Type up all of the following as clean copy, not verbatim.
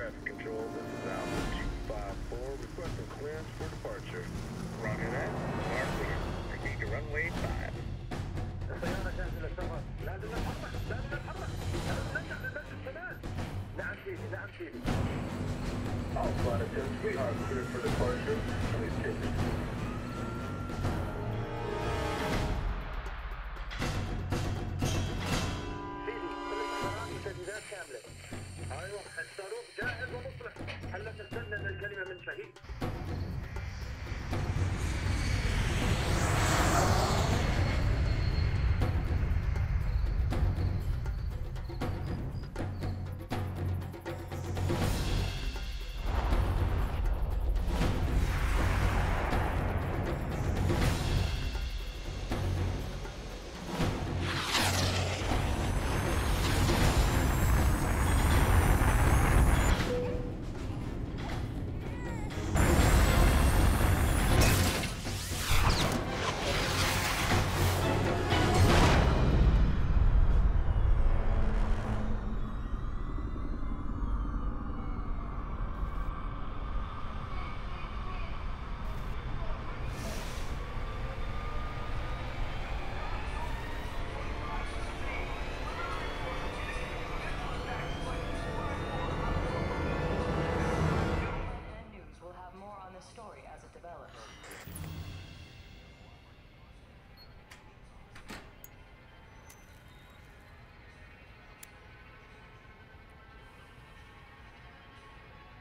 traffic control. This is Alpha 254 requesting clearance for departure. Roger that. Are clear. Proceed to runway 5. السيارة جاهزة للسفر. لازم نتحرك. لازم نتحرك. لازم نرجع للمسجد كمان. نعم سيدي. نعم سيدي. Alpha 10, we are clear for departure. Please take it. ايوه الصاروخ جاهز ومصلح. هلا تستنى ان الكلمه من شهيد.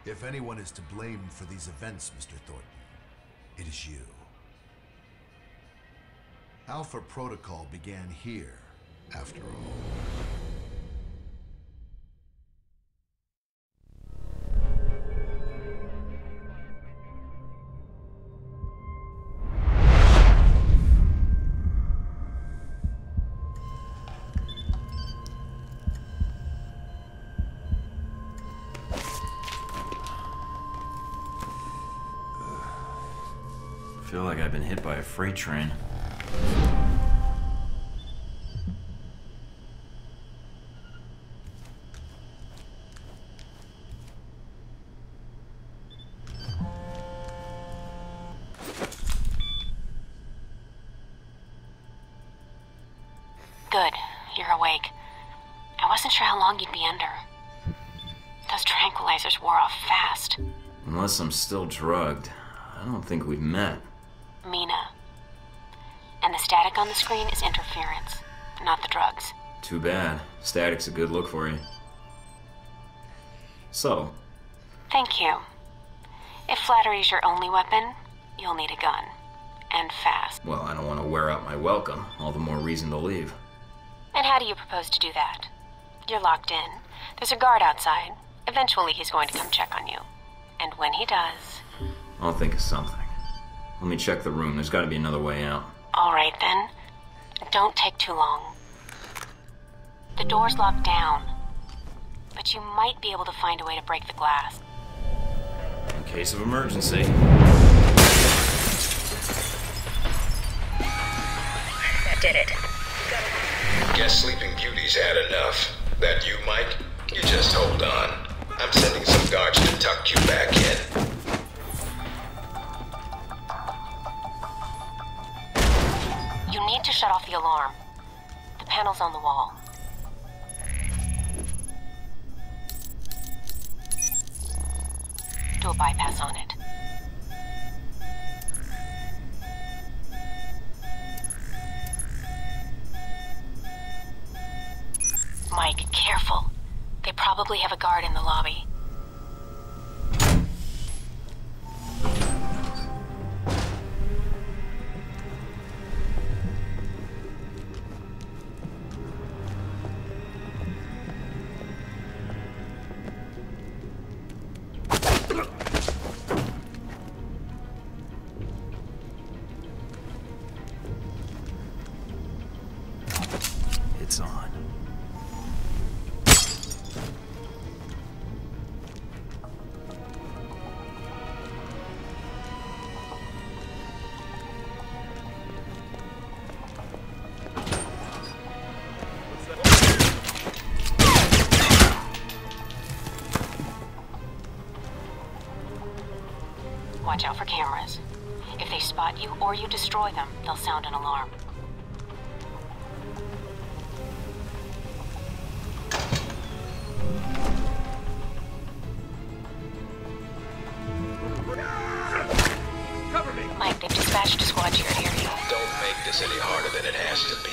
If anyone is to blame for these events, Mr. Thornton, it is you. Alpha Protocol began here, after all. I feel like I've been hit by a freight train. Good. You're awake. I wasn't sure how long you'd be under. Those tranquilizers wore off fast. Unless I'm still drugged, I don't think we've met. Mina. And the static on the screen is interference, not the drugs. Too bad. Static's a good look for you. So? Thank you. If flattery's your only weapon, you'll need a gun. And fast. Well, I don't want to wear out my welcome. All the more reason to leave. And how do you propose to do that? You're locked in. There's a guard outside. Eventually he's going to come check on you. And when he does... I'll think of something. Let me check the room. There's got to be another way out. All right, then. Don't take too long. The door's locked down, but you might be able to find a way to break the glass. In case of emergency. That did it. Guess Sleeping Beauty's had enough. That you, Mike? You just hold on. I'm sending some guards to tuck you back in. You need to shut off the alarm. The panel's on the wall. Do a bypass on it. Mike, careful. They probably have a guard in the lobby. It's on. Watch out for cameras. If they spot you or you destroy them, they'll sound an alarm. Cover me! Mike, they've dispatched a squad to your area. Don't make this any harder than it has to be.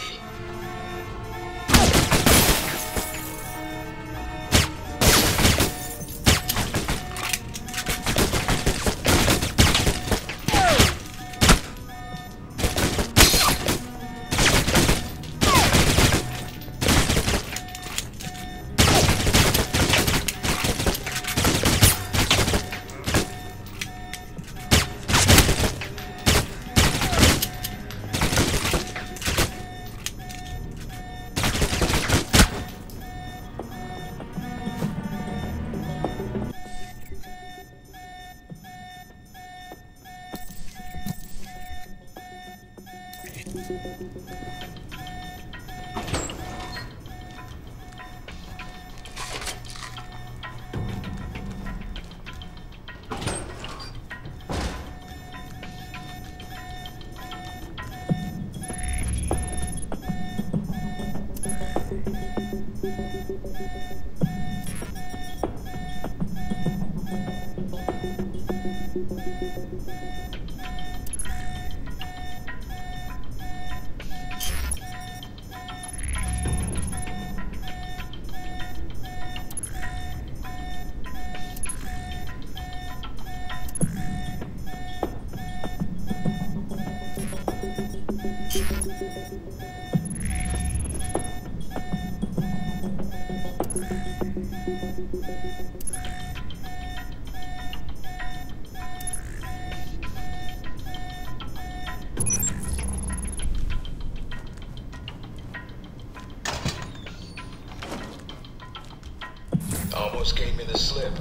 Almost gave me the slip.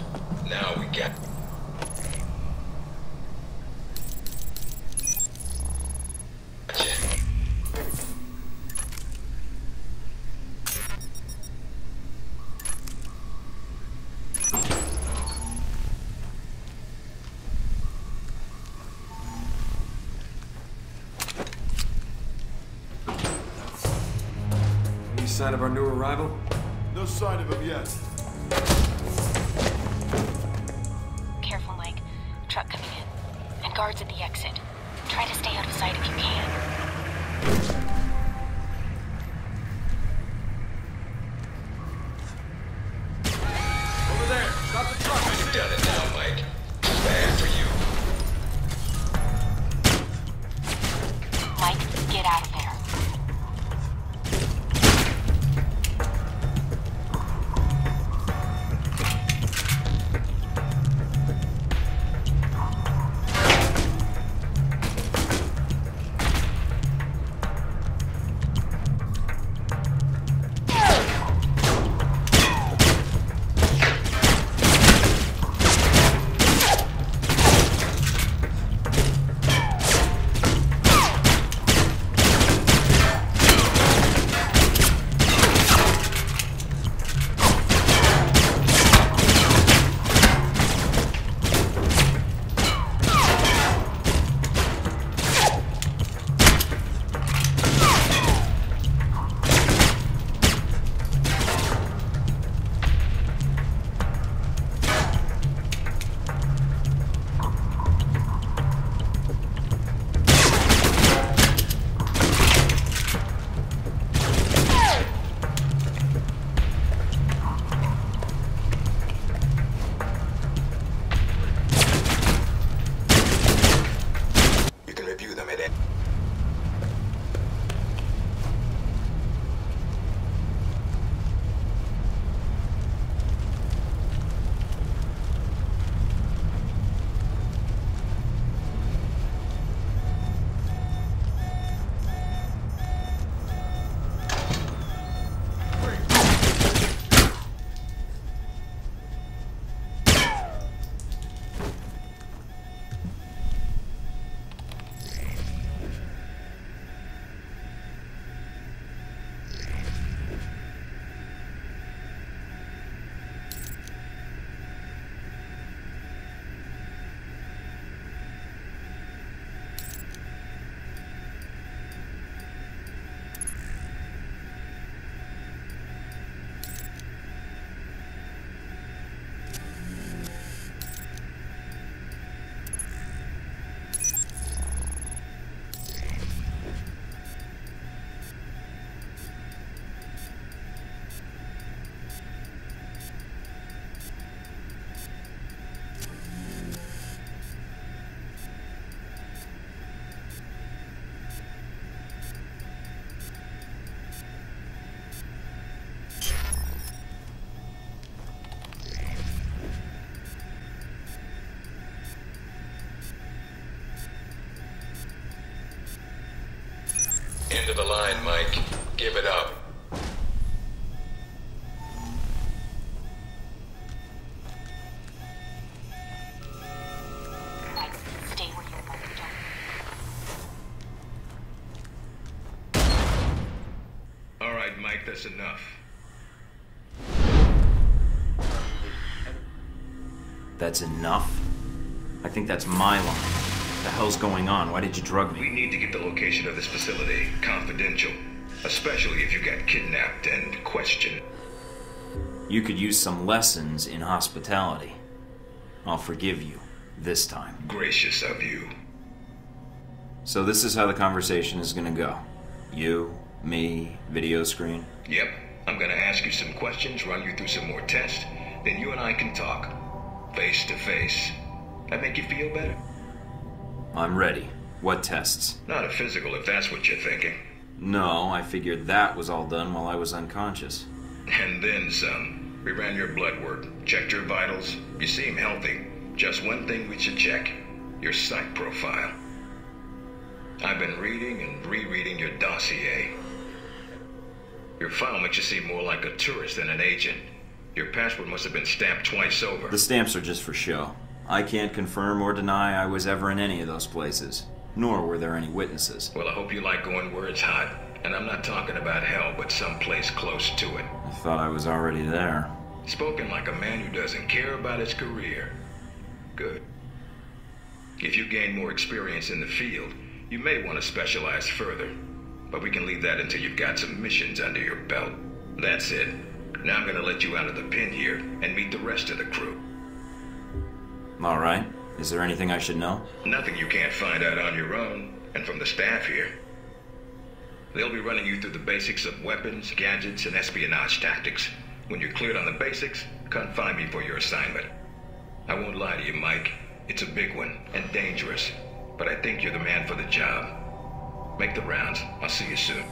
Now we got... Gotcha. Any sign of our new arrival? No sign of him yet. Careful, Mike. Truck coming in. And guards at the exit. Try to stay out of sight if you can. Over there! Stop the truck! You've done it now, Mike. Too bad for you. Mike, get out of there. Mike, that's enough. That's enough? I think that's my line. What the hell's going on? Why did you drug We me? need to get the location of this facility confidential, especially if you got kidnapped and questioned. You could use some lessons in hospitality. I'll forgive you. This time. Gracious of you. So this is how the conversation is gonna go. You, me, video screen. Yep, I'm gonna ask you some questions, run you through some more tests, then you and I can talk. Face to face. That make you feel better? I'm ready. What tests? Not a physical, if that's what you're thinking. No, I figured that was all done while I was unconscious. And then some. We ran your blood work, checked your vitals. You seem healthy. Just one thing we should check. Your psych profile. I've been reading and rereading your dossier. Your file makes you seem more like a tourist than an agent. Your passport must have been stamped twice over. The stamps are just for show. I can't confirm or deny I was ever in any of those places. Nor were there any witnesses. Well, I hope you like going where it's hot. And I'm not talking about hell, but someplace close to it. I thought I was already there. Spoken like a man who doesn't care about his career. Good. If you gain more experience in the field, you may want to specialize further. But we can leave that until you've got some missions under your belt. That's it. Now I'm gonna let you out of the pen here and meet the rest of the crew. All right. Is there anything I should know? Nothing you can't find out on your own, and from the staff here. They'll be running you through the basics of weapons, gadgets, and espionage tactics. When you're cleared on the basics, come find me for your assignment. I won't lie to you, Mike. It's a big one, and dangerous. But I think you're the man for the job. Make the rounds. I'll see you soon.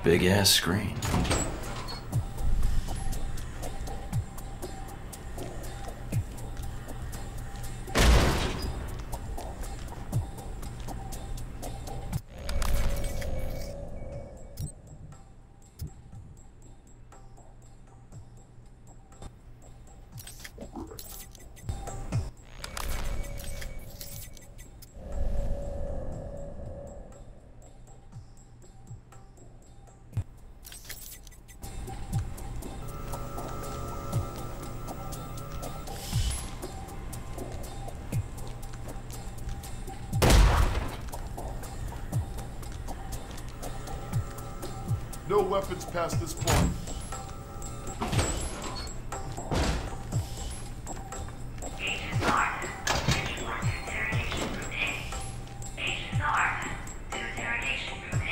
Big ass screen. No weapons past this point. Agent North, attention to interrogation room A. Agent North, to interrogation room A.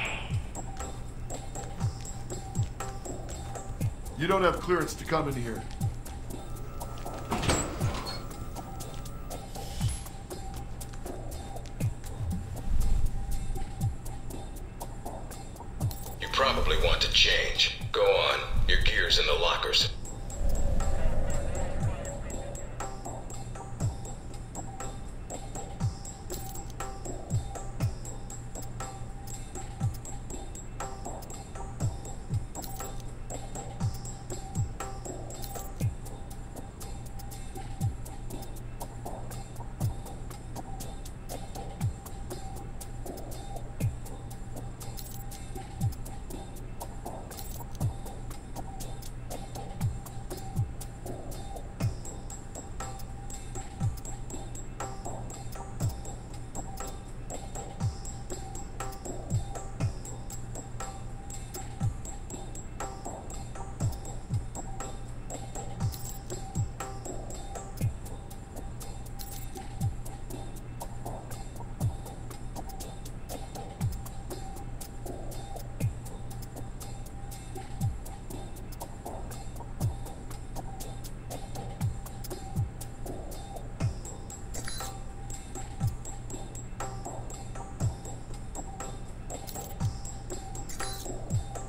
You don't have clearance to come in here. Probably want to change. Go on. Your gear's in the lockers.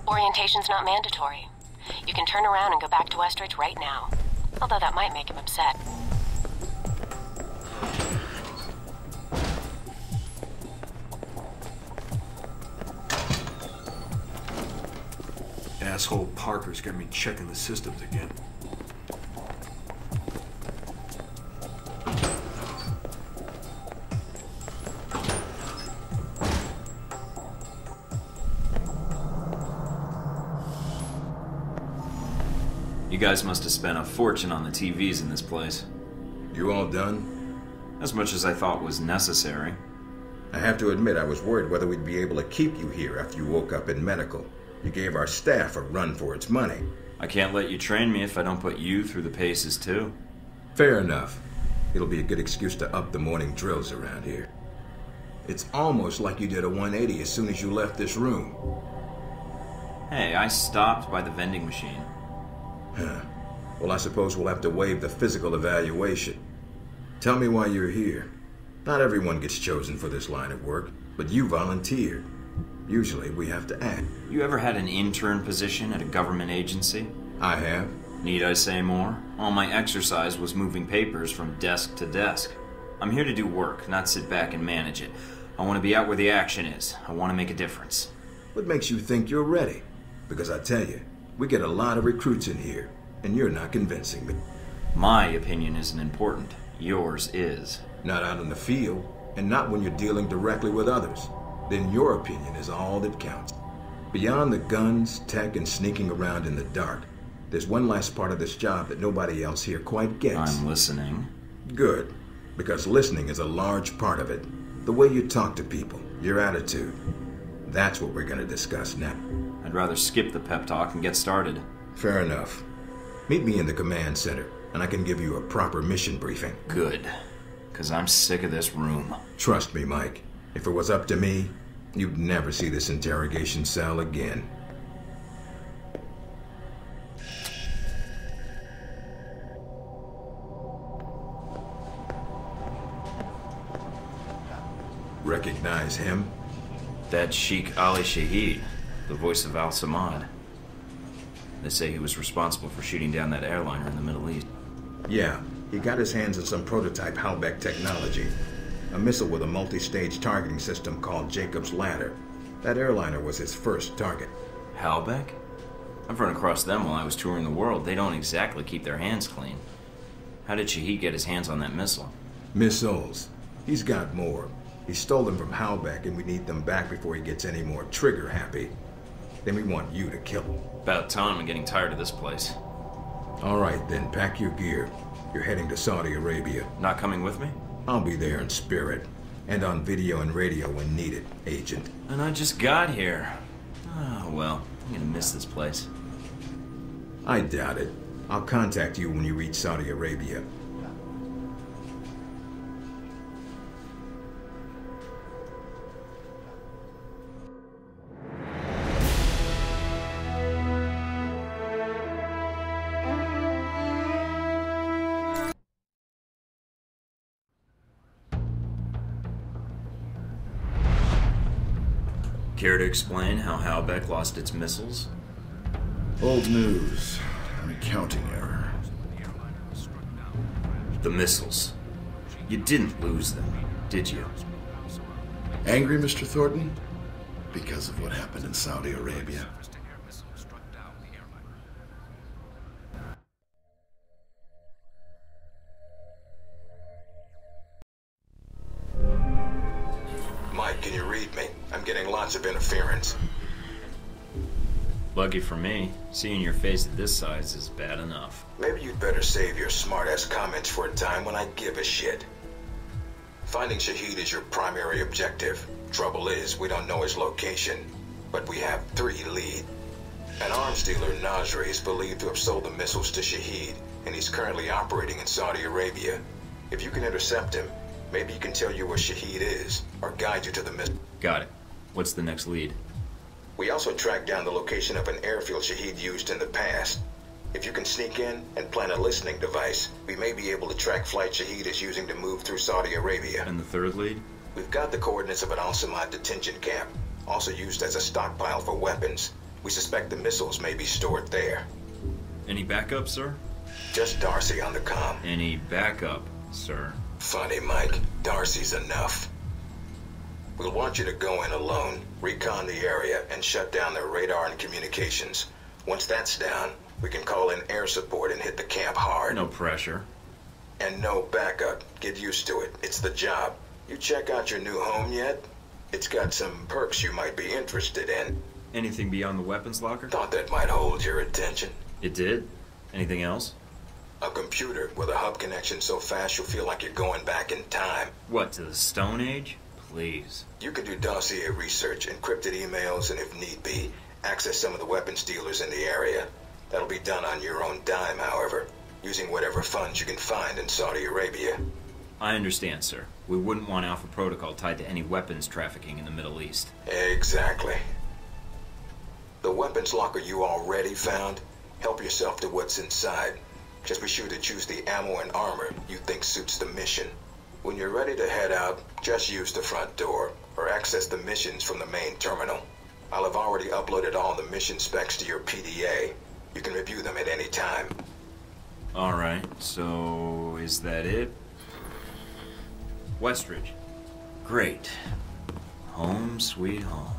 Orientation's not mandatory. You can turn around and go back to Westridge right now. Although that might make him upset. asshole Parker's got me checking the systems again. You guys must have spent a fortune on the TVs in this place. You all done? As much as I thought was necessary. I have to admit I was worried whether we'd be able to keep you here after you woke up in medical. You gave our staff a run for its money. I can't let you train me if I don't put you through the paces too. Fair enough. It'll be a good excuse to up the morning drills around here. It's almost like you did a 180 as soon as you left this room. Hey, I stopped by the vending machine. Huh. Well, I suppose we'll have to waive the physical evaluation. Tell me why you're here. Not everyone gets chosen for this line of work, but you volunteered. Usually we have to act. You ever had an intern position at a government agency? I have. Need I say more? All my exercise was moving papers from desk to desk. I'm here to do work, not sit back and manage it. I want to be out where the action is. I want to make a difference. What makes you think you're ready? Because I tell you, we get a lot of recruits in here, and you're not convincing me. My opinion isn't important. Yours is. Not out in the field, and not when you're dealing directly with others. Then your opinion is all that counts. Beyond the guns, tech, and sneaking around in the dark, there's one last part of this job that nobody else here quite gets. I'm listening. Good, because listening is a large part of it. The way you talk to people, your attitude. That's what we're going to discuss now. I'd rather skip the pep talk and get started. Fair enough. Meet me in the command center, and I can give you a proper mission briefing. Good. Because I'm sick of this room. Trust me, Mike. If it was up to me, you'd never see this interrogation cell again. Recognize him? That's Sheikh Ali Shahid, the voice of Al-Samad. They say he was responsible for shooting down that airliner in the Middle East. Yeah, he got his hands on some prototype Halbeck technology. A missile with a multi-stage targeting system called Jacob's Ladder. That airliner was his first target. Halbeck? I've run across them while I was touring the world. They don't exactly keep their hands clean. How did Shahid get his hands on that missile? Missiles. He's got more. He stole them from Halbeck, and we need them back before he gets any more trigger-happy. Then we want you to kill him. About time. I'm getting tired of this place. All right, then pack your gear. You're heading to Saudi Arabia. Not coming with me? I'll be there in spirit. And on video and radio when needed, Agent. And I just got here. Oh, well, I'm gonna miss this place. I doubt it. I'll contact you when you reach Saudi Arabia. Care to explain how Halbeck lost its missiles? Old news. An accounting error. The missiles. You didn't lose them, did you? Angry, Mr. Thornton? Because of what happened in Saudi Arabia. Mike, can you read me? I'm getting lots of interference. Lucky for me, seeing your face at this size is bad enough. Maybe you'd better save your smart-ass comments for a time when I give a shit. Finding Shahid is your primary objective. Trouble is, we don't know his location, but we have 3 leads. An arms dealer, Nasri, is believed to have sold the missiles to Shahid, and he's currently operating in Saudi Arabia. If you can intercept him, maybe he can tell you where Shahid is, or guide you to the missile. Got it. What's the next lead? We also tracked down the location of an airfield Shahid used in the past. If you can sneak in and plant a listening device, we may be able to track flight Shahid is using to move through Saudi Arabia. And the third lead? We've got the coordinates of an Al-Samad detention camp, also used as a stockpile for weapons. We suspect the missiles may be stored there. Any backup, sir? Just Darcy on the comm. Any backup, sir? Funny, Mike. Darcy's enough. We'll want you to go in alone, recon the area, and shut down their radar and communications. Once that's down, we can call in air support and hit the camp hard. No pressure. And no backup. Get used to it. It's the job. You check out your new home yet? It's got some perks you might be interested in. Anything beyond the weapons locker? Thought that might hold your attention. It did? Anything else? A computer with a hub connection so fast you'll feel like you're going back in time. What, to the Stone Age? Please. You can do dossier research, encrypted emails, and if need be, access some of the weapons dealers in the area. That'll be done on your own dime, however, using whatever funds you can find in Saudi Arabia. I understand, sir. We wouldn't want Alpha Protocol tied to any weapons trafficking in the Middle East. Exactly. The weapons locker you already found, help yourself to what's inside. Just be sure to choose the ammo and armor you think suits the mission. When you're ready to head out, just use the front door, or access the missions from the main terminal. I'll have already uploaded all the mission specs to your PDA. You can review them at any time. Alright, so is that it? Westridge. Great. Home sweet home.